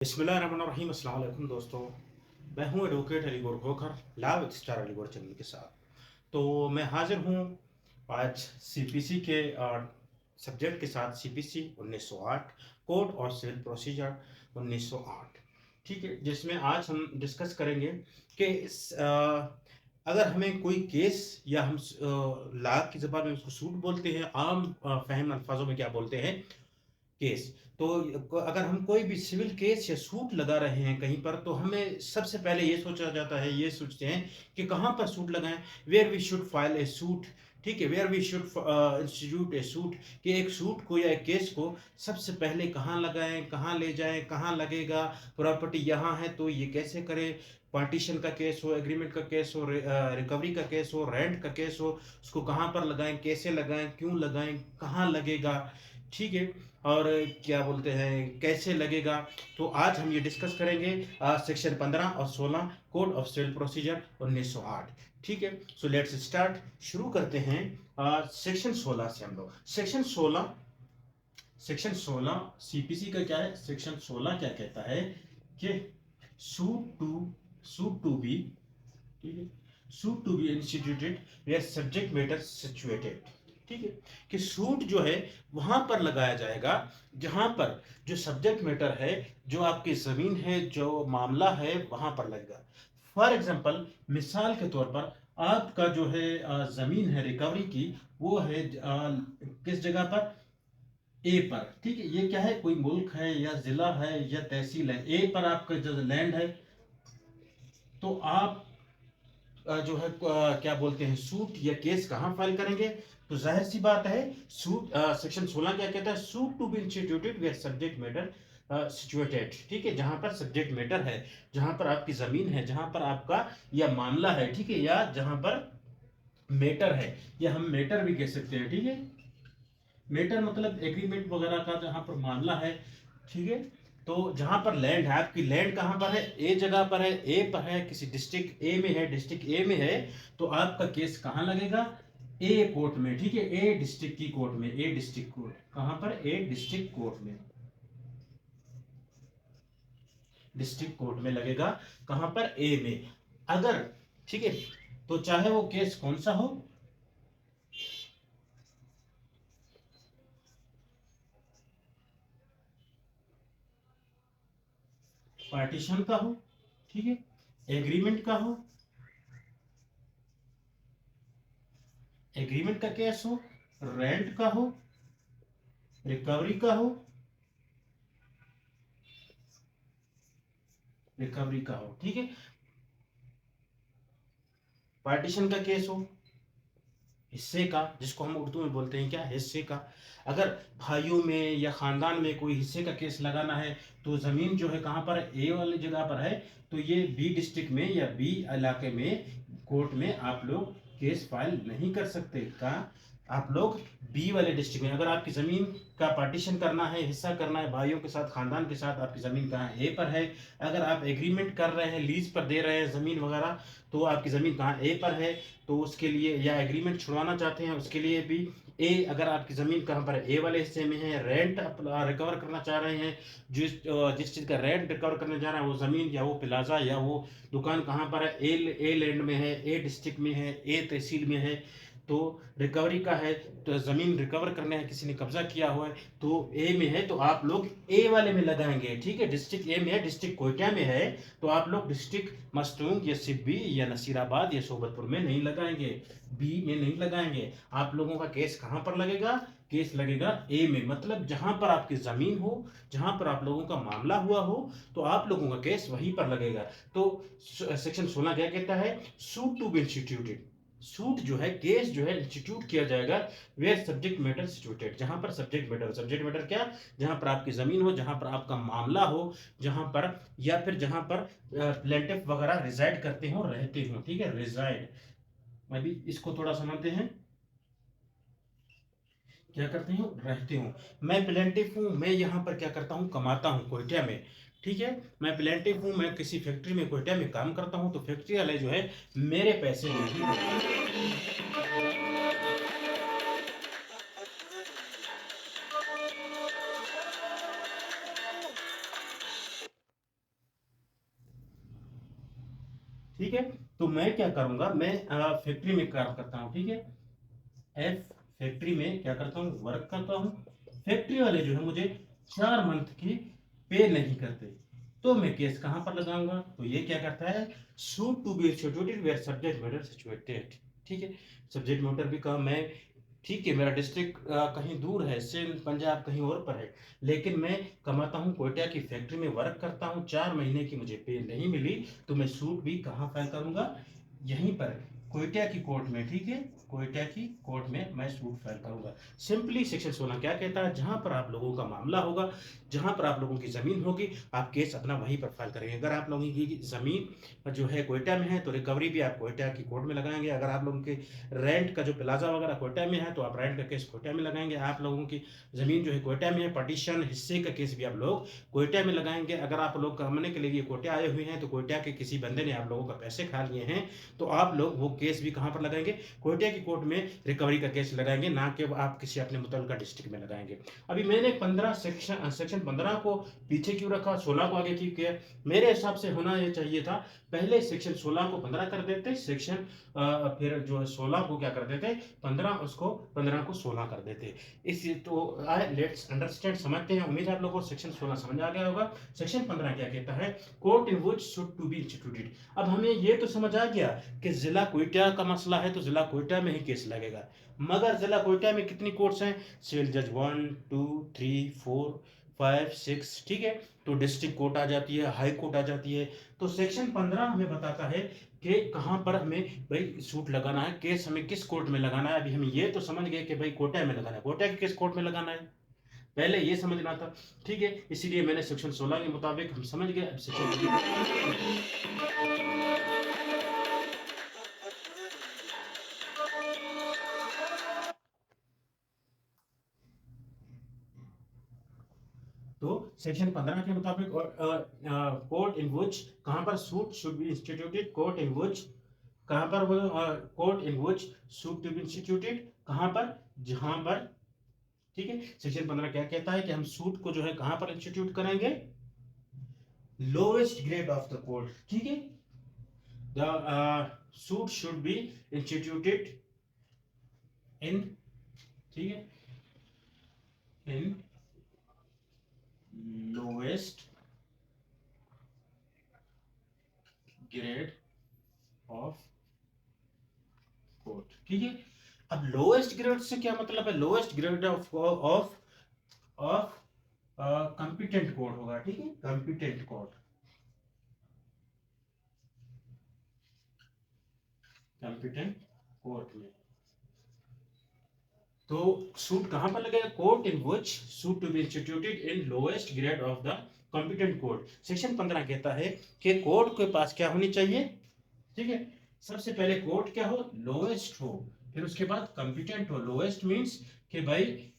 बिस्मिल्लाहिर्रहमानिर्रहीम। अस्सलाम वालेकुम दोस्तों, मैं हूं एडवोकेट अली गोर Khokhar, law with star Ali गोर चैनल के साथ। तो मैं हाजिर हूं आज सीपीसी के सब्जेक्ट के साथ, सीपीसी 1908 कोड और सिविल प्रोसीजर 1908। ठीक है, जिसमें आज हम डिस्कस करेंगे कि अगर हमें कोई केस या हम लॉ की ज़बान में उसको सूट बोलते हैं, आम फहम अल्फाजों में क्या बोलते हैं, केस। तो अगर हम कोई भी सिविल केस या सूट लगा रहे हैं कहीं पर, तो हमें सबसे पहले ये सोचा जाता है, ये सोचते हैं कि कहाँ पर सूट लगाएं, where we should file a suit. ठीक है, where we should institute a suit, कि एक सूट को या एक केस को सबसे पहले कहाँ लगाएं, कहाँ ले जाएं, कहाँ लगेगा, प्रॉपर्टी यहाँ है तो ये कैसे करें, पार्टीशन का केस हो, एग्रीमेंट का केस हो, रिकवरी का केस हो, रेंट का केस हो, उसको कहाँ पर लगाएं, कैसे लगाएं, क्यों लगाएं, कहाँ लगेगा। ठीक है, और क्या बोलते हैं, कैसे लगेगा। तो आज हम ये डिस्कस करेंगे सेक्शन 15 और 16 कोड ऑफ सिविल प्रोसीजर 1908। ठीक है, सो लेट्स स्टार्ट, शुरू करते हैं सेक्शन 16 से। हम लोग सेक्शन 16 सीपीसी का क्या है, सेक्शन 16 क्या कहता है कि suit to suit to be, ठीक है, suit to be instituted where subject matter situated. ठीक है, कि सूट जो है वहां पर लगाया जाएगा जहां पर जो सब्जेक्ट मैटर है, जो आपकी जमीन है, जो मामला है, वहां पर लगेगा। फॉर एग्जांपल, मिसाल के तौर पर आपका जो है जमीन है रिकवरी की, वो है किस जगह पर, ए पर। ठीक है, ये क्या है, कोई मुल्क है या जिला है या तहसील है, ए पर आपका जो लैंड है। तो आप जो है क्या बोलते हैं, सूट या केस कहाँ फाइल करेंगे। तो जाहिर सी बात है, सूट सेक्शन 16 क्या कहता है, suit to be instituted where subject matter situated. ठीक है, जहां पर सब्जेक्ट मैटर है, जहां पर आपकी जमीन है, जहां पर आपका या मामला है, ठीक है, या जहां पर मैटर है, या हम मैटर भी कह सकते हैं। ठीक है, मैटर मतलब एग्रीमेंट वगैरह का जहां पर मामला है। ठीक है, तो जहां पर लैंड है, आपकी लैंड कहां पर है, ए जगह पर है, ए पर है, किसी डिस्ट्रिक्ट ए में है, डिस्ट्रिक्ट ए में है, तो आपका केस कहां लगेगा, ए कोर्ट में। ठीक है, ए डिस्ट्रिक्ट की कोर्ट में, ए डिस्ट्रिक्ट कोर्ट कहां पर, ए डिस्ट्रिक्ट कोर्ट में, डिस्ट्रिक्ट कोर्ट में लगेगा। कहां पर, ए में। अगर, ठीक है, तो चाहे वो केस कौन सा हो, पार्टीशन का हो, ठीक है, एग्रीमेंट का हो, एग्रीमेंट का केस हो, रेंट का हो, रिकवरी का हो, रिकवरी का हो। ठीक है, पार्टीशन का केस हो, हिस्से का, जिसको हम उर्दू में बोलते हैं क्या, हिस्से का। अगर भाइयों में या खानदान में कोई हिस्से का केस लगाना है, तो जमीन जो है कहां पर है, ए वाली जगह पर है, तो ये बी डिस्ट्रिक्ट में या बी इलाके में कोर्ट में आप लोग केस फाइल नहीं कर सकते। कहाँ, आप लोग बी वाले डिस्ट्रिक्ट में। अगर आपकी जमीन का पार्टीशन करना है, हिस्सा करना है भाइयों के साथ, खानदान के साथ, आपकी जमीन कहाँ, ए पर है। अगर आप एग्रीमेंट कर रहे हैं, लीज पर दे रहे हैं जमीन वगैरह, तो आपकी जमीन कहाँ, ए पर है। तो उसके लिए, या एग्रीमेंट छुड़वाना चाहते हैं, उसके लिए भी ए। अगर आपकी जमीन कहाँ पर है, ए वाले हिस्से में है। रेंट रिकवर करना चाह रहे हैं, जिस चीज का रेंट रिकवर करने जा रहे हैं, वो जमीन या वो प्लाजा या वो दुकान कहाँ पर है, ए लैंड में है, ए डिस्ट्रिक्ट में है, ए तहसील में है। तो रिकवरी का है, तो जमीन रिकवर करने है, किसी ने कब्जा किया हुआ है, तो ए में है, तो आप लोग ए वाले में लगाएंगे। ठीक है, डिस्ट्रिक्ट ए में है, डिस्ट्रिक्ट कोयटा में है, तो आप लोग डिस्ट्रिक्ट मस्तूंग या सिब्बी या नसीराबाद या सोबतपुर में नहीं लगाएंगे, बी में नहीं लगाएंगे। आप लोगों का केस कहां पर लगेगा, केस लगेगा ए में। मतलब जहां पर आपकी जमीन हो, जहां पर आप लोगों का मामला हुआ हो, तो आप लोगों का केस वहीं पर लगेगा। तो सेक्शन 16 क्या कहता है, suit to be instituted, suit जो है, केस जो है, इंस्टीट्यूट किया जाएगा वेयर सब्जेक्ट मैटर सिचुएटेड, जहां पर सब्जेक्ट मैटर, सब्जेक्ट मैटर क्या, जहां पर आपकी जमीन हो, जहां पर आपका मामला हो, जहां पर, या फिर जहां पर प्लेंटिफ वगैरह रिजाइड करते हो, रहते हो। ठीक है, रिजाइड। अभी इसको थोड़ा समझते हैं, क्या करते हो, रहते हो। मैं प्लेंटिफ हूँ, मैं यहाँ पर क्या करता हूँ, कमाता हूँ कोयटा में। ठीक है, मैं प्लेंटिफ हूँ, मैं किसी फैक्ट्री में कोयटा में काम करता हूँ, तो फैक्ट्री वाले जो है मेरे पैसे नहीं देते। ठीक है। तो मैं क्या करूंगा, मैं फैक्ट्री में काम करता हूँ, ठीक है, एफ फैक्ट्री में क्या करता हूँ, वर्क करता हूँ। फैक्ट्री वाले जो है मुझे 4 मंथ की पे नहीं करते, तो मैं केस कहां पर लगाऊंगा, तो ये क्या करता है, suit to be instituted where subject matter situated, ठीक है। सब्जेक्ट मैटर भी कहा मैं, ठीक है, मेरा डिस्ट्रिक्ट कहीं दूर है, सिंध पंजाब कहीं और पर है, लेकिन मैं कमाता हूँ कोयटा की फैक्ट्री में वर्क करता हूँ, 4 महीने की मुझे पे नहीं मिली, तो मैं सूट भी कहाँ फाइल करूंगा, यहीं पर कोयटा की कोर्ट में, ठीक है, कोयटा की कोर्ट में मैं सूट फाइल करूंगा। सिंपली सेक्शन 16 क्या कहता है, जहां पर आप लोगों का मामला होगा, जहां पर आप लोगों की जमीन होगी, आप केस अपना वहीं पर फाइल करेंगे। अगर आप लोगों की जमीन जो है कोयटा में है तो रिकवरी भी आप कोयटा की कोर्ट में लगाएंगे। अगर आप लोगों के रेंट का जो प्लाजा वगैरह कोयटा में है तो आप रेंट का केस कोयटा में लगाएंगे। आप लोगों की जमीन जो है कोयटा में है, पार्टीशन हिस्से का केस भी आप लोग कोयटा में लगाएंगे। अगर आप लोग कमाने के लिए कोयटा आए हुए हैं तो कोयटा के किसी बंदे ने आप लोगों का पैसे खा लिए हैं, तो आप लोग वो केस भी कहां पर लगाएंगे, कोयटा की कोर्ट में रिकवरी का केस लगाएंगे, ना कि आप किसी अपने मुतल्लिका डिस्ट्रिक्ट में लगाएंगे। अभी मैंने 15 सेक्शन 15 को पीछे क्यों रखा, 16 को आगे क्यों किया, मेरे हिसाब से होना ये चाहिए था, पहले सेक्शन 16 को 15 कर देते, सेक्शन फिर जो है 16 को क्या कर देते, 15 उसको 15 को 16 कर देते। इस तो लेट्स अंडरस्टैंड, समझते हैं। उम्मीद है आप लोगों को सेक्शन 16 समझ आ गया होगा। सेक्शन 15 क्या कहता है, court in which should to be instituted. अब हमें ये तो समझ आ गया कि जिला कोयटा का मसला है तो जिला कोयटा में ही केस लगेगा, मगर जिला कोयटा में कितनी कोर्ट्स हैं, सिविल जज 1 2 3 4 5 6, ठीक है। तो डिस्ट्रिक्ट कोर्ट आ जाती है, हाई कोर्ट आ जाती है। तो सेक्शन 15 हमें बताता है कि कहां पर हमें भाई सूट लगाना है, केस हमें किस कोर्ट में लगाना है। अभी हम ये तो समझ गए कि भाई कोटा में लगाना है, कोटा के किस कोर्ट में लगाना है, पहले ये समझना था, ठीक है। इसीलिए मैंने सेक्शन 16 के मुताबिक हम समझ गए। अब सेक्शन तो सेक्शन 15 के मुताबिक कोर्ट इन विच कहां पर suit should be instituted, court in which कहां पर, court in which suit to be instituted कहां पर, जहां पर, ठीक है। सेक्शन 15 क्या कहता है कि हम सूट को जो है कहां पर इंस्टीट्यूट करेंगे, lowest grade of the court, ठीक है। The suit should be instituted इन, ठीक है, इन लोएस्ट ग्रेड ऑफ कोर्ट, ठीक है। अब लोएस्ट ग्रेड से क्या मतलब है, lowest grade of of of competent court होगा, ठीक है, कंपिटेंट कोर्ट, कंपिटेंट कोर्ट में। तो सूट कहां पर लगेगा, court in which suit to be instituted in lowest grade of the competent court. Section 15 कहता है कि कोर्ट के पास क्या होनी चाहिए, ठीक है, सबसे पहले कोर्ट क्या हो, लोएस्ट हो, फिर उसके बाद कंपिटेंट हो। लोएस्ट मींस कि भाई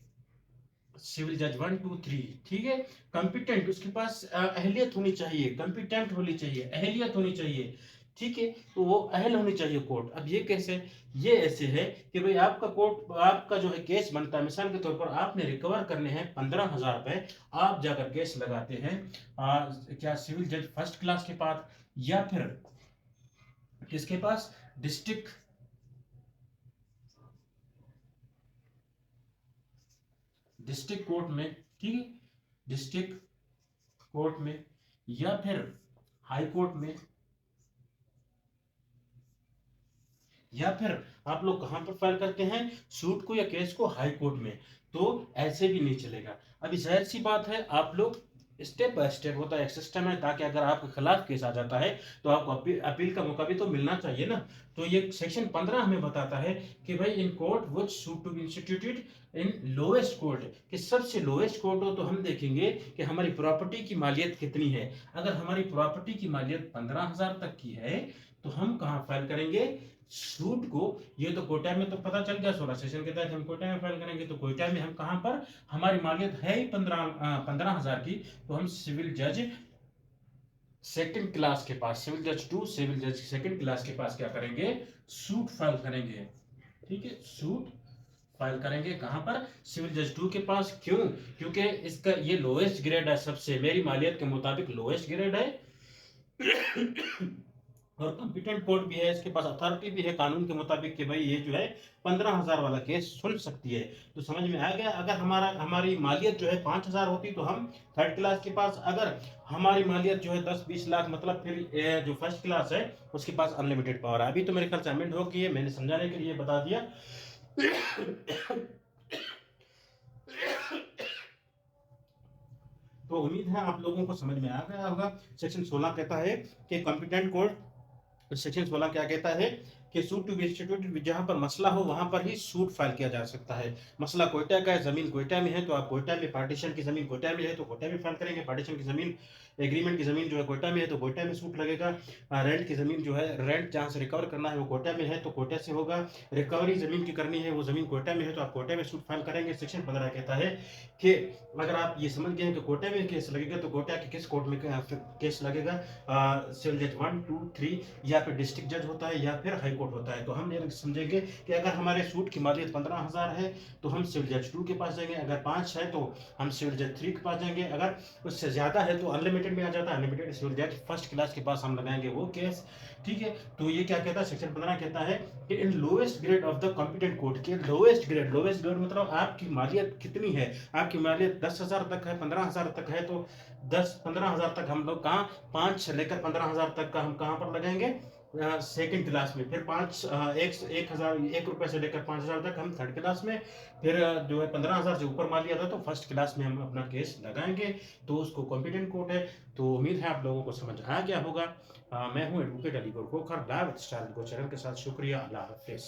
सिविल जज 1 2 3, ठीक है। कंपिटेंट, उसके पास अहलियत होनी चाहिए, कंपिटेंट होनी चाहिए, अहलियत होनी चाहिए, ठीक है। तो वो अहल होनी चाहिए कोर्ट। अब ये कैसे, ये ऐसे है कि भाई आपका कोर्ट, आपका जो है केस बनता है, मिसाल के तौर पर आपने रिकवर करने हैं 15,000 रुपए, आप जाकर केस लगाते हैं क्या सिविल जज फर्स्ट क्लास के पास, या फिर किसके पास, डिस्ट्रिक्ट, डिस्ट्रिक्ट कोर्ट में, ठीक है, डिस्ट्रिक्ट कोर्ट में, या फिर हाई कोर्ट में, या फिर आप लोग कहां पर फाइल करते हैं सूट को या केस को, हाई कोर्ट में। तो ऐसे भी नहीं चलेगा। अभी जाहिर सी बात है, आप लोग स्टेप बाय स्टेप होता है, एक सिस्टम है, ताकि अगर आपके खिलाफ केस आ जाता है तो आपको अपील का मौका भी तो मिलना चाहिए ना। तो ये सेक्शन 15 हमें बताता है कि भाई in court which suit to be instituted in lowest court, कि सबसे लोएस्ट कोर्ट हो, तो हम देखेंगे कि हमारी प्रॉपर्टी की मालियत कितनी है। अगर हमारी प्रॉपर्टी की मालियत 15,000 तक की है तो हम कहाँ फाइल करेंगे सूट को, ये तो कोटा में तो पता चल गया, 16 सेशन के तहत हम कोटा में फाइल करेंगे। तो कोटा में हम कहां पर, हमारी मालियत है ही 15,000 की, तो हम सिविल जज सेकंड क्लास के पास, सिविल जज 2 सिविल जज सेकंड क्लास के पास क्या करेंगे, सूट फाइल करेंगे, ठीक है, सूट फाइल करेंगे कहां पर, सिविल जज 2 के पास। क्यों, क्योंकि इसका ये लोएस्ट ग्रेड है, सबसे मेरी मालियत के मुताबिक लोएस्ट ग्रेड है। और कॉम्पिटेंट कोर्ट भी है, इसके पास अथॉरिटी भी है कानून के मुताबिक कि भाई ये जो है 15,000 वाला केस सुन सकती है। तो समझ में आ गया। अगर हमारी मालियत जो है 5,000 होती तो हम थर्ड क्लास के पास, अगर हमारी मालियत जो है 10-20 लाख, मतलब फिर जो फर्स्ट क्लास है उसके पास अनलिमिटेड पावर है। अभी तो मेरे ख्याल से अमेंड हो गई है, मैंने समझाने के लिए बता दिया। तो उम्मीद है आप लोगों को समझ में आ गया होगा। सेक्शन 16 कहता है कि कॉम्पिटेंट कोर्ट, तो सेक्शन 16 क्या कहता है कि सूट टू बी इंस्टीट्यूटेड, जहां पर मसला हो वहां पर ही सूट फाइल किया जा सकता है। मसला कोयटा का है, जमीन कोयटा में है तो आप कोयटा में, पार्टीशन की जमीन कोयटा में है तो कोयटा में फाइल करेंगे। पार्टीशन की जमीन, एग्रीमेंट की जमीन जो है कोयटा में है तो कोयटा में सूट लगेगा। रेंट की जमीन जो है, रेंट जहां से रिकवर करना है वो कोयटा में है तो कोयटा से होगा। रिकवरी जमीन की करनी है, वो जमीन कोयटा में है तो आप कोयटा में सूट फाइल करेंगे। सेक्शन 15 कहता है कि अगर आप ये समझ गए कि कोयटा में केस लगेगा तो कोयटा के किस कोर्ट में केस लगेगा, सिविल जज 1, 2, 3, या फिर डिस्ट्रिक्ट जज होता है या फिर हाई कोर्ट होता है। तो हम ये समझेंगे कि अगर हमारे सूट की मालियत 15,000 है तो हम सिविल जज 2 के पास जाएंगे, अगर 5 है तो हम सिविल जज 3 के पास जाएंगे, अगर उससे ज़्यादा है तो अनलिमिटेड में आ जाता है, अनलिमिटेड सिविल जज फर्स्ट क्लास के पास हम लगाएंगे वो केस। ठीक है। तो ये क्या कहता है, सेक्शन 15 कहता है कि in lowest grade of the competent court के लोएस्ट ग्रेड, लोएस्ट ग्रेड मतलब आपकी मालियत कितनी है, आपकी मालियत 10,000 तक है, 15,000 तक है तो 10-15,000 तक हम लोग कहाँ, 5 से लेकर 15,000 तक का हम कहाँ पर लगाएंगे, सेकंड क्लास में। फिर 1,000 से लेकर 5,000 तक हम थर्ड क्लास में। फिर जो है 15,000 से ऊपर माल लिया था तो फर्स्ट क्लास में हम अपना केस लगाएंगे, तो उसको कॉम्पिटेंट कोर्ट है। तो उम्मीद है आप लोगों को समझ आ गया होगा। मैं हूँ advocate Aligarh Khokhar, live star channel के साथ। शुक्रिया, अल्लाह हाफिज।